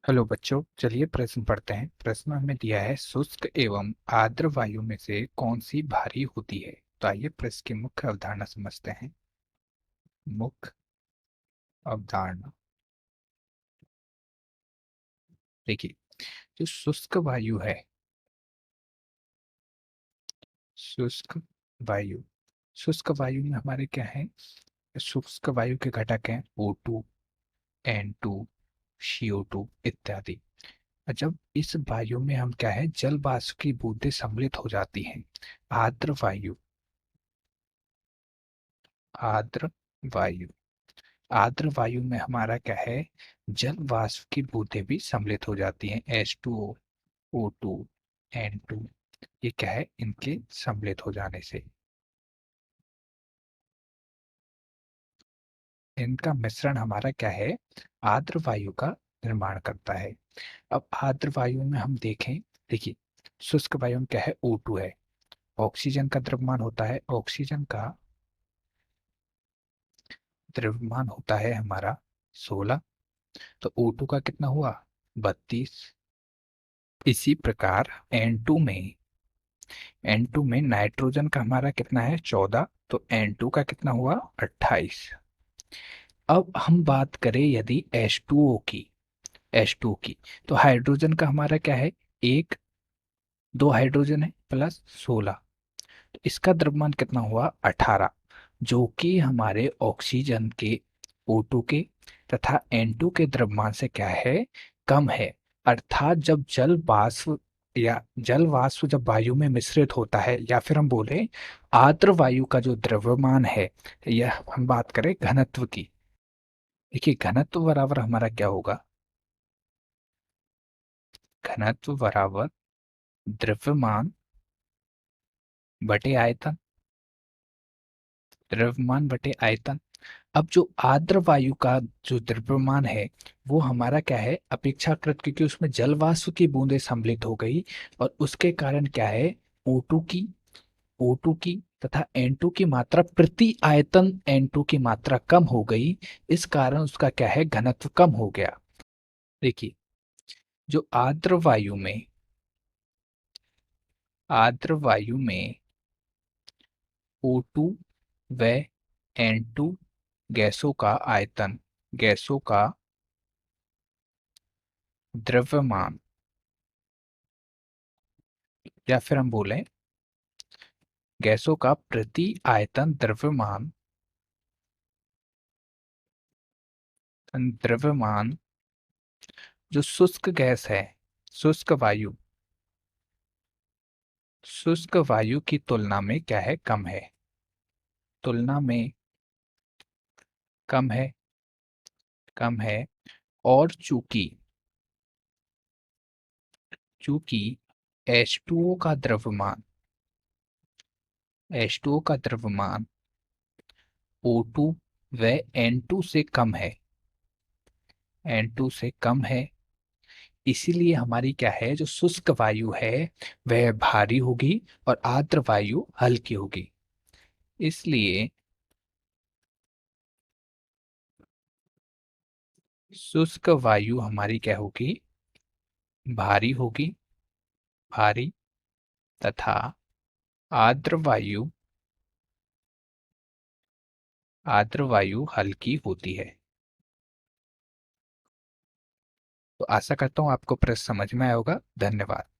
Hello बच्चों, चलिए प्रश्न पढ़ते हैं। प्रश्न हमें दिया है, शुष्क एवं आर्द्र वायु में से कौन सी भारी होती है। तो आइए प्रश्न की मुख्य अवधारणा समझते हैं। मुख्य अवधारणा देखिए, जो शुष्क वायु है, शुष्क वायु शुष्क वायु में हमारे क्या है? शुष्क वायु के घटक हैं O2, N2, CO2 इत्यादि। जब इस वायु में हम क्या है, जल वाष्प की बूंदें सम्मिलित हो जाती हैं। आर्द्र वायु आर्द्र वायु आर्द्र वायु में हमारा क्या है, जल वाष्प की बूंदें भी सम्मिलित हो जाती हैं। H2O, O2, N2, ये क्या है, इनके सम्मिलित हो जाने से इनका मिश्रण हमारा क्या है, आर्द्र वायु का निर्माण करता है। अब आर्द्र वायु में हम देखें, देखिए, शुष्क वायु में क्या है, O2 है। ऑक्सीजन का द्रव्यमान होता है, ऑक्सीजन का द्रव्यमान होता है हमारा 16। तो O2 का कितना हुआ, 32। इसी प्रकार N2 में N2 में नाइट्रोजन का हमारा कितना है, 14। तो N2 का कितना हुआ, 28। अब हम बात करें यदि H2O की, तो हाइड्रोजन का हमारा क्या है, एक, दो हाइड्रोजन है प्लस 16। तो इसका द्रव्यमान कितना हुआ, 18, जो कि हमारे ऑक्सीजन के, O2 के तथा N2 के द्रव्यमान से क्या है, कम है। अर्थात जब जल वाष्प जब वायु में मिश्रित होता है, या फिर हम बोले आर्द्र वायु का जो द्रव्यमान है, यह हम बात करें घनत्व की। देखिए, घनत्व बराबर हमारा क्या होगा, घनत्व बराबर द्रव्यमान बटे आयतन, द्रव्यमान बटे आयतन। अब जो आर्द्र वायु का जो द्रव्यमान है, वो हमारा क्या है, अपेक्षाकृत, क्योंकि उसमें जल वाष्प की बूंदें सम्मिलित हो गई, और उसके कारण क्या है, O2 की O2 की तथा N2 की मात्रा प्रति आयतन, N2 की मात्रा कम हो गई। इस कारण उसका क्या है, घनत्व कम हो गया। देखिए, जो आर्द्र वायु में O2 व N2 गैसों का आयतन, गैसों का द्रव्यमान, या फिर हम बोलें गैसों का प्रति आयतन द्रव्यमान, जो शुष्क गैस है, शुष्क वायु शुष्क वायु की तुलना में क्या है, कम है, तुलना में कम है। और चूंकि H2O का द्रव्यमान H2O का द्रव्यमान O2 व N2 से कम है, N2 से कम है, इसीलिए हमारी क्या है, जो शुष्क वायु है वह भारी होगी और आर्द्र वायु हल्की होगी। इसलिए शुष्क वायु हमारी क्या होगी, भारी होगी, भारी, तथा आर्द्र वायु हल्की होती है। तो आशा करता हूँ आपको प्रश्न समझ में आया होगा। धन्यवाद।